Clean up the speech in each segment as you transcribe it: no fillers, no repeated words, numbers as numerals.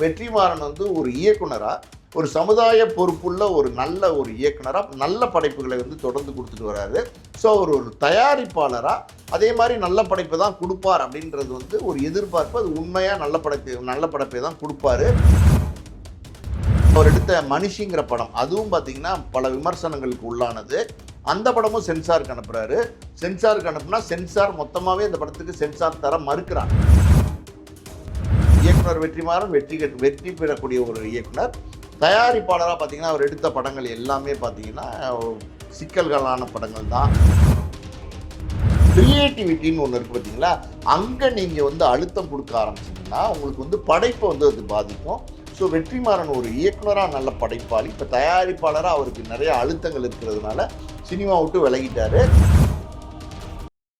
வெற்றிமாறன் வந்து ஒரு இயக்குனரா, ஒரு சமுதாய பொறுப்புள்ள ஒரு நல்ல ஒரு இயக்குனரா, நல்ல படைப்புகளை வந்து தொடர்ந்து கொடுத்துட்டு வராரு. ஸோ அவர் ஒரு தயாரிப்பாளரா, அதே மாதிரி நல்ல படைப்பு தான் கொடுப்பார் அப்படின்றது வந்து ஒரு எதிர்பார்ப்பு. அது உண்மையாக நல்ல படைப்பை தான் கொடுப்பாரு. அவர் எடுத்த மனுஷிங்கிற படம், அதுவும் பார்த்தீங்கன்னா பல விமர்சனங்களுக்கு உள்ளானது. அந்த படமும் சென்சாருக்கு அனுப்புகிறாரு. சென்சாருக்கு அனுப்புனா சென்சார் மொத்தமாகவே அந்த படத்துக்கு சென்சார் தர மறுக்கிறாங்க. இயக்குனர் வெற்றிமாறன் வெற்றி பெறக்கூடிய ஒரு இயக்குனர். தயாரிப்பாளராக பார்த்தீங்கன்னா அவர் எடுத்த படங்கள் எல்லாமே பார்த்தீங்கன்னா சிக்கல்களான படங்கள் தான். கிரியேட்டிவிட்டின்னு ஒன்று இருக்குது பார்த்தீங்களா, அங்கே நீங்கள் வந்து அழுத்தம் கொடுக்க ஆரம்பிச்சிங்கன்னா உங்களுக்கு வந்து படைப்பை வந்து அது பாதிக்கும். ஸோ வெற்றிமாறன் ஒரு இயக்குனராக நல்ல படைப்பாளி, இப்போ தயாரிப்பாளராக அவருக்கு நிறைய அழுத்தங்கள் இருக்கிறதுனால சினிமா விட்டு விலகிட்டார்.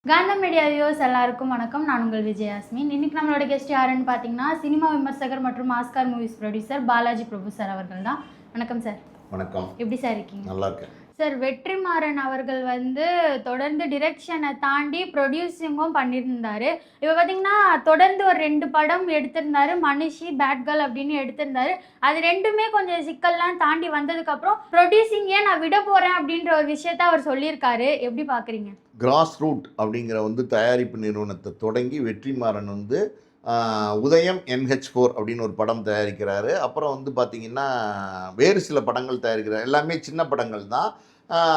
காந்தம் மீடியா வியூவர்ஸ் எல்லாருக்கும் வணக்கம். நான் உங்கள் விஜயாஸ்மின். இன்னைக்கு நம்மளோட கெஸ்ட் யாருன்னு பார்த்தீங்கன்னா சினிமா விமர்சகர் மற்றும் ஆஸ்கார் மூவிஸ் ப்ரொடியூசர் பாலாஜி பிரபு சார் அவர்கள் தான். வணக்கம் சார். வணக்கம். எப்படி சார் இருக்கீங்க? நல்லா இருக்கேன் சார். வெற்றிமாறன் அவர்கள் வந்து தொடர்ந்து டிரெக்ஷனை தாண்டி ப்ரொடியூசிங்கும் பண்ணியிருந்தாரு. இப்போ பார்த்தீங்கன்னா தொடர்ந்து ஒரு 2 படம் எடுத்திருந்தாரு. மனுஷி, பேட் கேர்ள் அப்படின்னு எடுத்திருந்தாரு. அது ரெண்டுமே கொஞ்சம் சிக்கல்லாம் தாண்டி வந்ததுக்கப்புறம் ப்ரொடியூசிங்கே நான் விட போகிறேன் அப்படின்ற ஒரு விஷயத்த அவர் சொல்லியிருக்காரு. எப்படி பார்க்குறீங்க? கிராஸ் ரூட் அப்படிங்கிற வந்து தயாரிப்பு நிறுவனத்தை தொடங்கி வெற்றிமாறன் வந்து உதயம் NH4 அப்படின்னு ஒரு படம் தயாரிக்கிறாரு. அப்புறம் வந்து பார்த்திங்கன்னா வேறு சில படங்கள் தயாரிக்கிறார். எல்லாமே சின்ன படங்கள் தான்.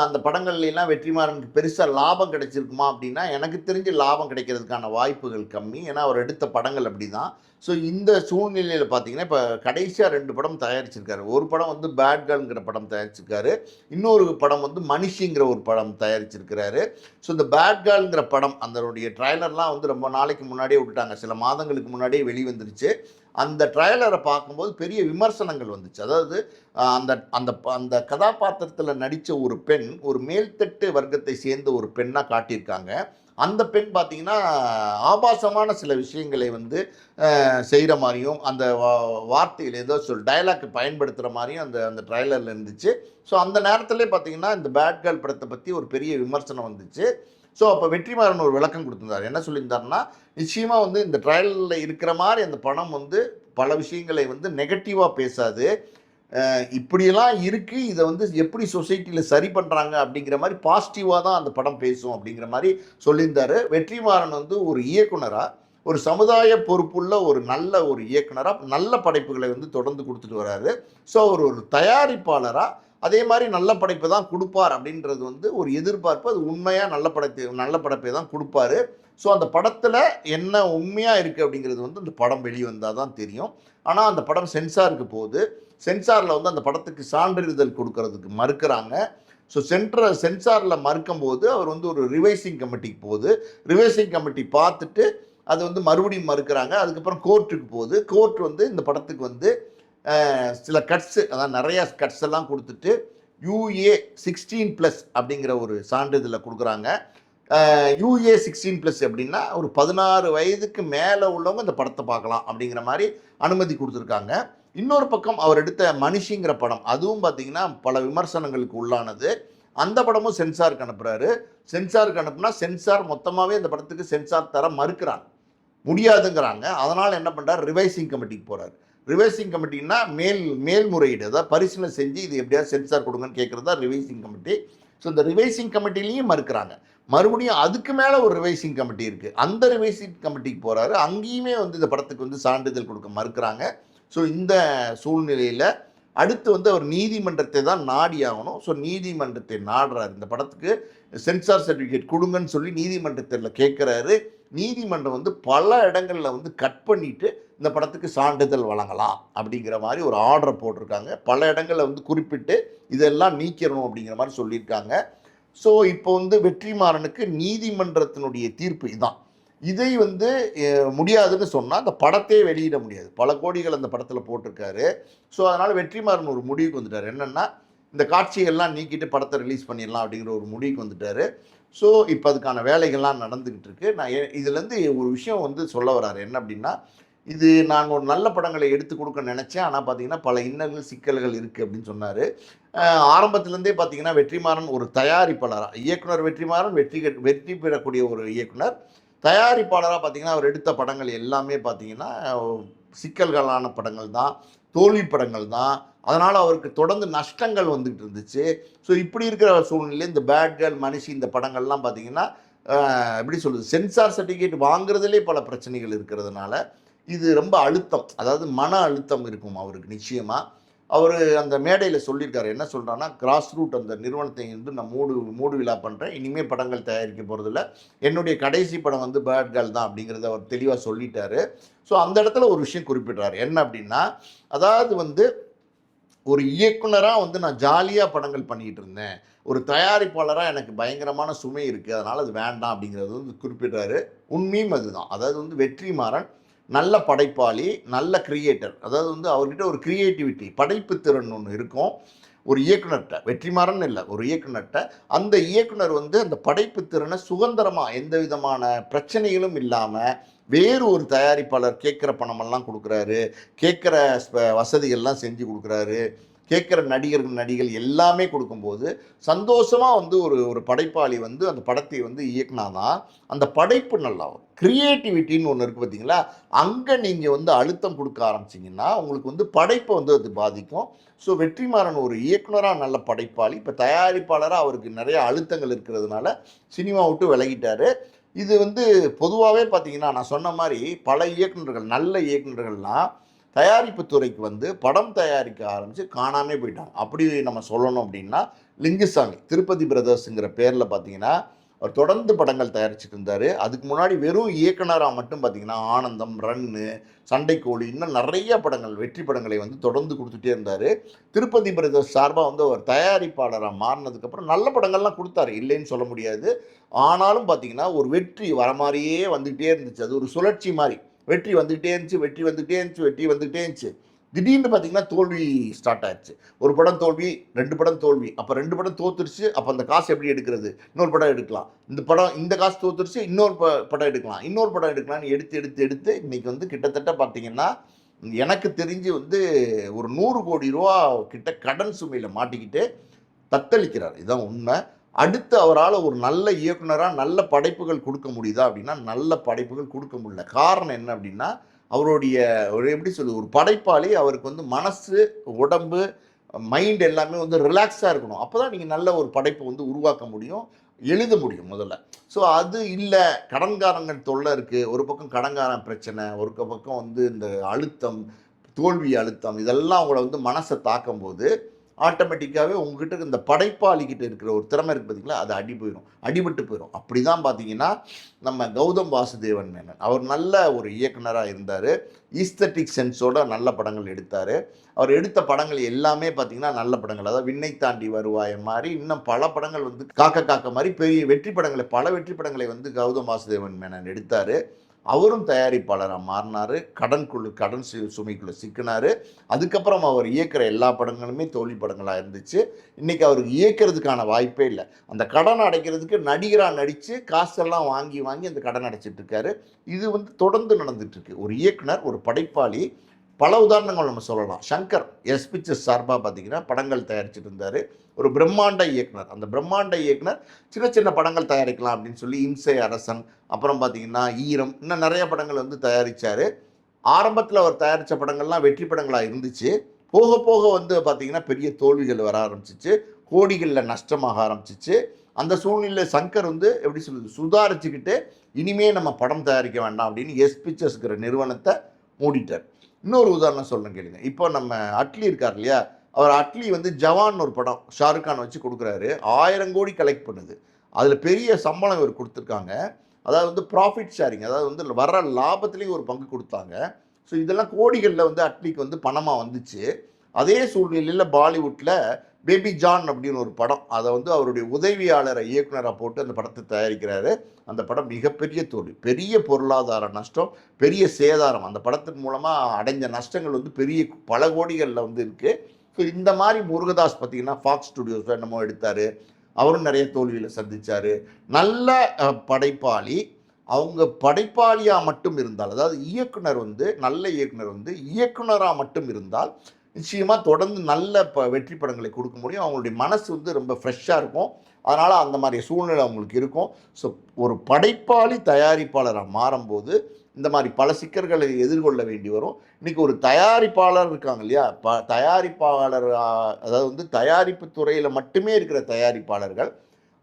அந்த படங்கள்லாம் வெற்றிமாறனுக்கு பெருசாக லாபம் கிடைச்சிருக்குமா அப்படின்னா எனக்கு தெரிஞ்சு லாபம் கிடைக்கிறதுக்கான வாய்ப்புகள் கம்மி. ஏன்னா அவர் எடுத்த படங்கள் அப்படி தான். ஸோ இந்த சூழ்நிலையில் பார்த்தீங்கன்னா இப்போ கடைசியாக 2 படம் தயாரிச்சிருக்காரு. ஒரு படம் வந்து பேட் கேர்ள்ங்கிற படம் தயாரிச்சிருக்காரு. இன்னொரு படம் வந்து மனுஷிங்கிற ஒரு படம் தயாரிச்சிருக்கிறாரு. ஸோ இந்த பேட் கேர்ள்ங்கிற படம் அதனுடைய ட்ரைலர்லாம் வந்து ரொம்ப நாளைக்கு முன்னாடியே விட்டுட்டாங்க. சில மாதங்களுக்கு முன்னாடியே வெளிவந்துருச்சு. அந்த ட்ரைலரை பார்க்கும்போது பெரிய விமர்சனங்கள் வந்துச்சு. அதாவது அந்த அந்த அந்த கதாபாத்திரத்தில் நடித்த ஒரு பெண் ஒரு மேல்தட்டு வர்க்கத்தை சேர்ந்த ஒரு பெண்ணாக காட்டியிருக்காங்க. அந்த பெண் பார்த்திங்கன்னா ஆபாசமான சில விஷயங்களை வந்து செய்கிற மாதிரியும் அந்த வார்த்தையில் ஏதோ டயலாக் பயன்படுத்துகிற மாதிரியும் அந்த ட்ரைலரில் இருந்துச்சு. ஸோ அந்த நேரத்திலே பார்த்திங்கன்னா இந்த பேட் கேர்ள் படத்தை பற்றி ஒரு பெரிய விமர்சனம் வந்துச்சு. ஸோ அப்போ வெற்றிமாறன் ஒரு விளக்கம் கொடுத்துருந்தார். என்ன சொல்லியிருந்தாருன்னா, நிச்சயமாக வந்து இந்த ட்ரையலில் இருக்கிற மாதிரி அந்த படம் வந்து பல விஷயங்களை வந்து நெகட்டிவாக பேசாது. இப்படியெல்லாம் இருக்குது, இதை வந்து எப்படி சொசைட்டியில் சரி பண்ணுறாங்க அப்படிங்கிற மாதிரி பாசிட்டிவாக தான் அந்த படம் பேசும் அப்படிங்கிற மாதிரி சொல்லியிருந்தார். வெற்றிமாறன் வந்து ஒரு இயக்குனராக, ஒரு சமுதாய பொறுப்புள்ள ஒரு நல்ல ஒரு இயக்குனராக நல்ல படைப்புகளை வந்து தொடர்ந்து கொடுத்துட்டு வராரு. ஸோ அவர் ஒரு தயாரிப்பாளராக அதே மாதிரி நல்ல படைப்பை தான் கொடுப்பார் அப்படின்றது வந்து ஒரு எதிர்பார்ப்பு. அது உண்மையாக நல்ல படைப்பை தான் கொடுப்பாரு. ஸோ அந்த படத்தில் என்ன உண்மையாக இருக்குது அப்படிங்கிறது வந்து அந்த படம் வெளிவந்தால் தான் தெரியும். ஆனால் அந்த படம் சென்சாருக்கு போகுது. சென்சாரில் வந்து அந்த படத்துக்கு சான்றிதழ் கொடுக்கறதுக்கு மறுக்கிறாங்க. ஸோ சென்சாரில் மறுக்கும்போது அவர் வந்து ஒரு ரிவைசிங் கமிட்டிக்கு போகுது. ரிவைசிங் கமிட்டி பார்த்துட்டு அது வந்து மறுபடியும் மறுக்கிறாங்க. அதுக்கப்புறம் கோர்ட்டுக்கு போகுது. கோர்ட் வந்து இந்த படத்துக்கு வந்து சில கட்ஸு, அதான் நிறையா கட்ஸ் எல்லாம் கொடுத்துட்டு UA16+ அப்படிங்கிற ஒரு சான்றிதழை கொடுக்குறாங்க. UA16+ அப்படின்னா ஒரு 16 வயதுக்கு மேலே உள்ளவங்க இந்த படத்தை பார்க்கலாம் அப்படிங்கிற மாதிரி அனுமதி கொடுத்துருக்காங்க. இன்னொரு பக்கம் அவர் எடுத்த மனுஷிங்கிற படம், அதுவும் பார்த்திங்கன்னா பல விமர்சனங்களுக்கு உள்ளானது. அந்த படமும் சென்சாருக்கு அனுப்புகிறாரு. சென்சாருக்கு அனுப்புனா சென்சார் மொத்தமாகவே அந்த படத்துக்கு சென்சார் தர மறுக்கிறாங்க, முடியாதுங்கிறாங்க. அதனால் என்ன பண்ணுறாரு, ரிவைசிங் கமிட்டிக்கு போகிறார். ரிவைசிங் கமிட்டின்னா மேல்முறையீடு, அதாவது பரிசீலனை செஞ்சு இது எப்படியாவது சென்சார் கொடுங்கன்னு கேட்குறது தான் ரிவைசிங் கமிட்டி. ஸோ இந்த ரிவைசிங் கமிட்டிலையும் மறுக்கிறாங்க. மறுபடியும் அதுக்கு மேலே ஒரு ரிவைசிங் கமிட்டி இருக்குது. அந்த ரிவைசிங் கமிட்டிக்கு போகிறாரு. அங்கேயுமே வந்து இந்த படத்துக்கு வந்து சான்றிதழ் கொடுக்க மறுக்கிறாங்க. ஸோ இந்த சூழ்நிலையில் அடுத்து வந்து அவர் நீதிமன்றத்தை தான் நாடி ஆகணும். ஸோ நீதிமன்றத்தை நாடுறாரு. இந்த படத்துக்கு சென்சார் சர்டிஃபிகேட் கொடுங்கன்னு சொல்லி நீதிமன்றத்தில் கேட்குறாரு. நீதிமன்றம் வந்து பல இடங்களில் வந்து கட் பண்ணிவிட்டு இந்த படத்துக்கு சான்றிதழ் வழங்கலாம் அப்படிங்கிற மாதிரி ஒரு ஆர்டரை போட்டிருக்காங்க. பல இடங்களில் வந்து குறிப்பிட்டு இதெல்லாம் நீக்கிறணும் அப்படிங்கிற மாதிரி சொல்லியிருக்காங்க. ஸோ இப்போ வந்து வெற்றிமாறனுக்கு நீதிமன்றத்தினுடைய தீர்ப்பு இதுதான். இதை வந்து முடியாதுன்னு சொன்னால் அந்த படத்தையே வெளியிட முடியாது. பல கோடிகள் அந்த படத்தில் போட்டிருக்காரு. ஸோ அதனால் வெற்றிமாறன் ஒரு முடிவுக்கு வந்துட்டார். என்னென்னா இந்த காட்சிகள்லாம் நீக்கிட்டு படத்தை ரிலீஸ் பண்ணிடலாம் அப்படிங்கிற ஒரு முடிவுக்கு வந்துட்டார். ஸோ இப்போ அதுக்கான வேலைகள்லாம் நடந்துக்கிட்டு இருக்கு. நான் இதுலேருந்து ஒரு விஷயம் வந்து சொல்ல வர்றாரு. என்ன அப்படின்னா, இது நான் ஒரு நல்ல படங்களை எடுத்து கொடுக்க நினச்சேன். ஆனால் பார்த்தீங்கன்னா பல இன்னல்கள் சிக்கல்கள் இருக்குது அப்படின்னு சொன்னார். ஆரம்பத்துலேருந்தே பார்த்தீங்கன்னா வெற்றிமாறன் ஒரு தயாரிப்பாளராக, இயக்குனர் வெற்றிமாறன் வெற்றி பெறக்கூடிய ஒரு இயக்குனர். தயாரிப்பாளராக பார்த்தீங்கன்னா அவர் எடுத்த படங்கள் எல்லாமே பார்த்தீங்கன்னா சிக்கல்களான படங்கள் தான், தோல்வி படங்கள் தான். அதனால் அவருக்கு தொடர்ந்து நஷ்டங்கள் வந்துகிட்டு இருந்துச்சு. ஸோ இப்படி இருக்கிற சூழ்நிலையில் இந்த பேட் கேர்ள், மனிஷி இந்த படங்கள்லாம் பார்த்தீங்கன்னா எப்படி சொல்கிறது, சென்சார் சர்டிஃபிகேட் வாங்குறதுலே பல பிரச்சனைகள் இருக்கிறதுனால இது ரொம்ப அழுத்தம், அதாவது மன அழுத்தம் இருக்கும் அவருக்கு நிச்சயமாக. அவர் அந்த மேடையில் சொல்லியிருக்காரு, என்ன சொல்கிறான்னா, கிராஸ் ரூட் அந்த நிறுவனத்தை வந்து நான் மூடு விழா பண்ணுறேன், இனிமேல் படங்கள் தயாரிக்க போகிறதில்ல, என்னுடைய கடைசி படம் வந்து பேட் கேர்ள் தான் அப்படிங்கிறத அவர் தெளிவாக சொல்லிட்டாரு. ஸோ அந்த இடத்துல ஒரு விஷயம் குறிப்பிட்றாரு, என்ன அப்படின்னா, அதாவது வந்து ஒரு இயக்குனராக வந்து நான் ஜாலியாக படங்கள் பண்ணிகிட்டு இருந்தேன், ஒரு தயாரிப்பாளராக எனக்கு பயங்கரமான சுமை இருக்குது, அதனால் அது வேண்டாம் அப்படிங்கிறது வந்து குறிப்பிட்றாரு. உண்மையும் அதுதான். அதாவது வந்து வெற்றிமாறன் நல்ல படைப்பாளி, நல்ல கிரியேட்டர். அதாவது வந்து அவர்கிட்ட ஒரு கிரியேட்டிவிட்டி, படைப்பு திறன் ஒன்று இருக்கும் ஒரு இயக்குனர்கிட்ட. வெற்றிமாறன் இல்லை, ஒரு இயக்குனர்கிட்ட. அந்த இயக்குனர் வந்து அந்த படைப்பு திறனை சுதந்திரமாக எந்த விதமான பிரச்சனைகளும் இல்லாமல் வேறு ஒரு தயாரிப்பாளர் கேட்குற பணமெல்லாம் கொடுக்குறாரு, கேட்குற வசதிகள்லாம் செஞ்சு கொடுக்குறாரு, கேட்குற நடிகர்கள் எல்லாமே கொடுக்கும்போது சந்தோஷமாக வந்து ஒரு படைப்பாளி வந்து அந்த படத்தை வந்து இயக்குனாதான் அந்த படைப்பு நல்லா வரும். க்ரியேட்டிவிட்டின்னு ஒன்று இருக்குது பார்த்தீங்களா, அங்கே நீங்கள் வந்து அழுத்தம் கொடுக்க ஆரம்பிச்சிங்கன்னா உங்களுக்கு வந்து படைப்பை வந்து அது பாதிக்கும். ஸோ வெற்றிமாறன் ஒரு இயக்குனராக நல்ல படைப்பாளி, இப்போ தயாரிப்பாளராக அவருக்கு நிறைய அழுத்தங்கள் இருக்கிறதுனால சினிமா விட்டு விலகிட்டார். இது வந்து பொதுவாகவே பார்த்தீங்கன்னா, நான் சொன்ன மாதிரி பல இயக்குனர்கள், நல்ல இயக்குனர்கள்லாம் தயாரிப்பு துறைக்கு வந்து படம் தயாரிக்க ஆரம்பித்து காணாமே போயிட்டாங்க. அப்படி நம்ம சொல்லணும் அப்படின்னா, லிங்குசாமி திருப்பதி பிரதர்ஸுங்கிற பேரில் பார்த்தீங்கன்னா அவர் தொடர்ந்து படங்கள் தயாரிச்சுட்டு இருந்தார். அதுக்கு முன்னாடி வெறும் இயக்குனராக மட்டும் பார்த்தீங்கன்னா ஆனந்தம், ரன்னு, சண்டைக்கோழி, இன்னும் நிறைய படங்கள், வெற்றி படங்களை வந்து தொடர்ந்து கொடுத்துட்டே இருந்தார். திருப்பதி பிரதர்ஸ் சார்பாக வந்து அவர் தயாரிப்பாளராக மாறினதுக்கப்புறம் நல்ல படங்கள்லாம் கொடுத்தாரு, இல்லைன்னு சொல்ல முடியாது. ஆனாலும் பார்த்தீங்கன்னா ஒரு வெற்றி வர மாதிரியே வந்துகிட்டே இருந்துச்சு. அது ஒரு சுழற்சி மாதிரி, வெற்றி வந்துகிட்டே இருந்துச்சு, வெற்றி வந்துகிட்டே இருந்துச்சு, வெற்றி வந்துகிட்டே இருந்துச்சு. திடீர்னு பார்த்தீங்கன்னா தோல்வி ஸ்டார்ட் ஆயிடுச்சு. ஒரு படம் தோல்வி, 2 படம் தோல்வி, அப்போ 2 படம் தோத்துருச்சு. அப்போ அந்த காசு எப்படி எடுக்கிறது, இன்னொரு படம் எடுக்கலாம், இந்த காசு தோத்துருச்சு, இன்னொரு படம் எடுக்கலாம், இன்னொரு படம் எடுக்கலாம்னு எடுத்து இன்றைக்கி வந்து கிட்டத்தட்ட பார்த்தீங்கன்னா எனக்கு தெரிஞ்சு வந்து ஒரு 100 கோடி ரூபா கிட்ட கடன் சுமையில் மாட்டிக்கிட்டு தத்தளிக்கிறார். இதுதான் உண்மை. அடுத்து அவரால் ஒரு நல்ல இயக்குனராக நல்ல படைப்புகள் கொடுக்க முடியுதா அப்படின்னா, நல்ல படைப்புகள் கொடுக்க முடியல. காரணம் என்ன அப்படின்னா, அவருடைய ஒரு எப்படி சொல்லுது, ஒரு படைப்பாளி அவருக்கு வந்து மனசு, உடம்பு, மைண்ட் எல்லாமே வந்து ரிலாக்ஸாக இருக்கணும். அப்போ தான் நீங்கள் நல்ல ஒரு படைப்பை வந்து உருவாக்க முடியும், எழுத முடியும் முதல்ல. ஸோ அது இல்லை, கடன்காரங்கள் தொல்லை இருக்குது, ஒரு பக்கம் கடன்காரன் பிரச்சனை, ஒரு பக்கம் வந்து இந்த அழுத்தம், தோல்வி அழுத்தம், இதெல்லாம் அவங்கள வந்து மனசை தாக்கும்போது ஆட்டோமேட்டிக்காகவே உங்ககிட்ட இந்த படைப்பாளிக்கிட்ட இருக்கிற ஒரு திறமை இருக்குது பார்த்தீங்களா, அது அடிபட்டு போயிடும். அப்படி தான் பார்த்தீங்கன்னா நம்ம கௌதம் வாசுதேவன் மேனன் அவர் நல்ல ஒரு இயக்குனராக இருந்தார். ஈஸ்தட்டிக் சென்ஸோட நல்ல படங்கள் எடுத்தார். அவர் எடுத்த படங்கள் எல்லாமே பார்த்தீங்கன்னா நல்ல படங்கள். அதாவது விண்ணை தாண்டி வருவாய் மாதிரி இன்னும் பல படங்கள் வந்து காக்க மாதிரி பெரிய வெற்றி படங்களை, பல வெற்றி படங்களை வந்து கௌதம் வாசுதேவன் மேனன் எடுத்தார். அவரும் தயாரிப்பாளராக மாறினார், கடன் சுமைக்குள்ளே சிக்கினார். அதுக்கப்புறம் அவர் இயக்கிற எல்லா படங்களுமே தோல்வி படங்களாக இருந்துச்சு. இன்றைக்கி அவருக்கு இயக்கிறதுக்கான வாய்ப்பே இல்லை. அந்த கடன் அடைக்கிறதுக்கு நடிகராக நடித்து காசெல்லாம் வாங்கி அந்த கடன் அடைச்சிட்ருக்காரு. இது வந்து தொடர்ந்து நடந்துகிட்ருக்கு. ஒரு இயக்குனர், ஒரு படைப்பாளி, பல உதாரணங்கள் நம்ம சொல்லலாம். சங்கர் எஸ் பிக்சர்ஸ் சார்பாக பார்த்தீங்கன்னா படங்கள் தயாரிச்சுட்டு இருந்தார். ஒரு பிரம்மாண்ட இயக்குனர். அந்த பிரம்மாண்ட இயக்குனர் சின்ன படங்கள் தயாரிக்கலாம் அப்படின்னு சொல்லி இம்சை அரசன், அப்புறம் பார்த்தீங்கன்னா ஈரம், இன்னும் நிறைய படங்கள் வந்து தயாரித்தார். ஆரம்பத்தில் அவர் தயாரித்த படங்கள்லாம் வெற்றி படங்களாக இருந்துச்சு. போக போக வந்து பார்த்திங்கன்னா பெரிய தோல்விகள் வர ஆரம்பிச்சிச்சு, கோடிகளில் நஷ்டமாக ஆரம்பிச்சிச்சு. அந்த சூழ்நிலையில் சங்கர் வந்து எப்படி சொல்லுது, சுதாரிச்சுக்கிட்டு இனிமேல் நம்ம படம் தயாரிக்க வேண்டாம் அப்படின்னு எஸ் பிக்சர்ஸ்ங்கிற நிறுவனத்தை மூடிட்டார். இன்னொரு உதாரணம் சொல்கிறேன் கேளுங்க. இப்போ நம்ம அட்லி இருக்கார் இல்லையா, அவர் அட்லி வந்து ஜவான் ஒரு படம் ஷாருக் கான் வச்சு கொடுக்குறாரு. 1000 கோடி கலெக்ட் பண்ணுது. அதில் பெரிய சம்பளம் இவர் கொடுத்துருக்காங்க. அதாவது வந்து ப்ராஃபிட் ஷேரிங், அதாவது வந்து வர லாபத்துலேயும் ஒரு பங்கு கொடுத்தாங்க. ஸோ இதெல்லாம் கோடிகளில் வந்து அட்லிக்கு வந்து பணமாக வந்துச்சு. அதே சூழ்நிலையில் பாலிவுட்டில் பேபி ஜான் அப்படின்னு ஒரு படம், அதை வந்து அவருடைய உதவியாளரை இயக்குனராக போட்டு அந்த படத்தை தயாரிக்கிறாரு. அந்த படம் மிகப்பெரிய தோல்வி, பெரிய பொருளாதார நஷ்டம், பெரிய சேதாரம். அந்த படத்தின் மூலமாக அடைஞ்ச நஷ்டங்கள் வந்து பெரிய பல கோடிகளில் வந்து இருக்குது. ஸோ இந்த மாதிரி முருகதாஸ் பார்த்திங்கன்னா ஃபாக்ஸ் ஸ்டுடியோஸ் என்னமோ எடுத்தார், அவரும் நிறைய தோல்வியில் சந்தித்தார். நல்ல படைப்பாளி, அவங்க படைப்பாளியாக மட்டும் இருந்தால், அதாவது இயக்குனர் வந்து நல்ல இயக்குனர் வந்து இயக்குனராக மட்டும் இருந்தால் நிச்சயமாக தொடர்ந்து நல்ல வெற்றி படங்களை கொடுக்க முடியும். அவங்களுடைய மனசு வந்து ரொம்ப ஃப்ரெஷ்ஷாக இருக்கும். அதனால் அந்த மாதிரி சூழ்நிலை அவங்களுக்கு இருக்கும். ஸோ ஒரு படைப்பாளி தயாரிப்பாளராக மாறும்போது இந்த மாதிரி பல சிக்கல்களை எதிர்கொள்ள வேண்டி வரும். இன்றைக்கி ஒரு தயாரிப்பாளர் இருக்காங்க இல்லையா, தயாரிப்பாளர் அதாவது வந்து தயாரிப்பு துறையில் மட்டுமே இருக்கிற தயாரிப்பாளர்கள்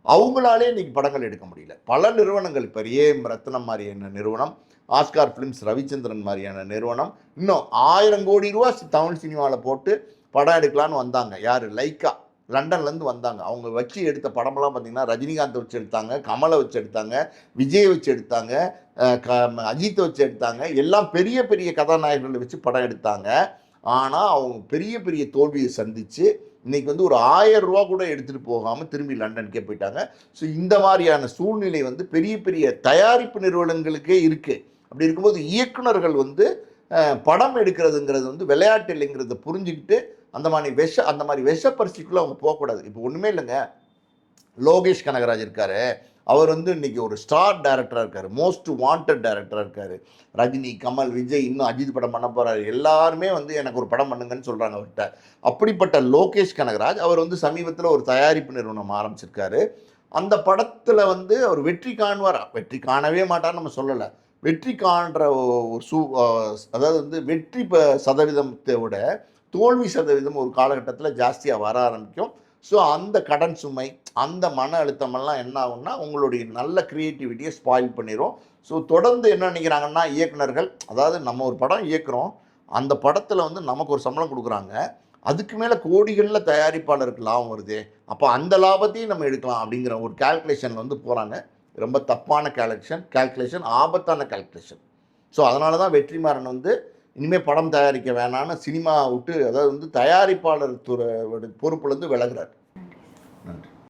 அவங்களாலே இன்றைக்கி படங்கள் எடுக்க முடியல. பல நிறுவனங்கள், இப்போ ஏஎம் ரத்னம் மாதிரியான நிறுவனம், ஆஸ்கார் ஃபிலிம்ஸ் ரவிச்சந்திரன் மாதிரியான நிறுவனம், இன்னும் 1000 கோடி ரூபா தமிழ் சினிமாவில் போட்டு படம் எடுக்கலான்னு வந்தாங்க. யார்? லைக்கா லண்டன்லேருந்து வந்தாங்க. அவங்க வச்சு எடுத்த படமெல்லாம் பார்த்திங்கன்னா ரஜினிகாந்த் வச்சு எடுத்தாங்க, கமலை வச்சு எடுத்தாங்க, விஜய் வச்சு எடுத்தாங்க, அஜித்தை வச்சு எடுத்தாங்க. எல்லாம் பெரிய பெரிய கதாநாயகர்களை வச்சு படம் எடுத்தாங்க. ஆனால் அவங்க பெரிய பெரிய தோல்வியை சந்தித்து இன்றைக்கி வந்து ஒரு 1000 ரூபா கூட எடுத்துகிட்டு போகாமல் திரும்பி லண்டனுக்கே போயிட்டாங்க. ஸோ இந்த மாதிரியான சூழ்நிலை வந்து பெரிய பெரிய தயாரிப்பு நிறுவனங்களுக்கே இருக்குது. அப்படி இருக்கும்போது இயக்குனர்கள் வந்து படம் எடுக்கிறதுங்கிறது வந்து விளையாட்டு இல்லைங்கிறத புரிஞ்சுக்கிட்டு அந்த மாதிரி விஷப்பரிசிக்குள்ளே அவங்க போகக்கூடாது. இப்போ ஒன்றுமே இல்லைங்க, லோகேஷ் கனகராஜ் இருக்கார், அவர் வந்து இன்றைக்கி ஒரு ஸ்டார் டைரக்டராக இருக்கார், மோஸ்ட் வாண்டட் டைரக்டராக இருக்கார். ரஜினி, கமல், விஜய், இன்னும் அஜித் படம் பண்ண போகிறாரு, எல்லாருமே வந்து எனக்கு ஒரு படம் பண்ணுங்கன்னு சொல்கிறாங்க அவர்கிட்ட. அப்படிப்பட்ட லோகேஷ் கனகராஜ் அவர் வந்து சமீபத்தில் ஒரு தயாரிப்பு நிறுவனம் ஆரம்பிச்சிருக்காரு. அந்த படத்தில் வந்து அவர் வெற்றி காணுவார், வெற்றி காணவே மாட்டார்னு நம்ம சொல்லலை, வெற்றி காண்ற ஒரு அதாவது வந்து வெற்றி சதவீதத்தை விட தோல்வி சதவீதம் ஒரு காலகட்டத்தில் ஜாஸ்தியாக வர ஆரம்பிக்கும். ஸோ அந்த கடன் சுமை, அந்த மன அழுத்தமெல்லாம் என்ன ஆகும்னா உங்களுடைய நல்ல க்ரியேட்டிவிட்டியை ஸ்பாயில் பண்ணிடும். ஸோ தொடர்ந்து என்ன நினைக்கிறாங்கன்னா இயக்குனர்கள், அதாவது நம்ம ஒரு படம் இயக்குறோம், அந்த படத்தில் வந்து நமக்கு ஒரு சம்பளம் கொடுக்குறாங்க, அதுக்கு மேலே கோடிகளில் தயாரிப்பாளருக்கு லாபம் வருது, அப்போ அந்த லாபத்தையும் நம்ம எடுக்கலாம் அப்படிங்கிற ஒரு கால்குலேஷனில் வந்து போகிறாங்க. ரொம்ப தப்பான கால்குலேஷன், ஆபத்தான கால்குலேஷன். ஸோ அதனால தான் வெற்றிமாறன் வந்து இனிமேல் படம் தயாரிக்க வேணான்னு சினிமா விட்டு, அதாவது வந்து தயாரிப்பாளர் துறை பொறுப்புலேருந்து விலகுறார்.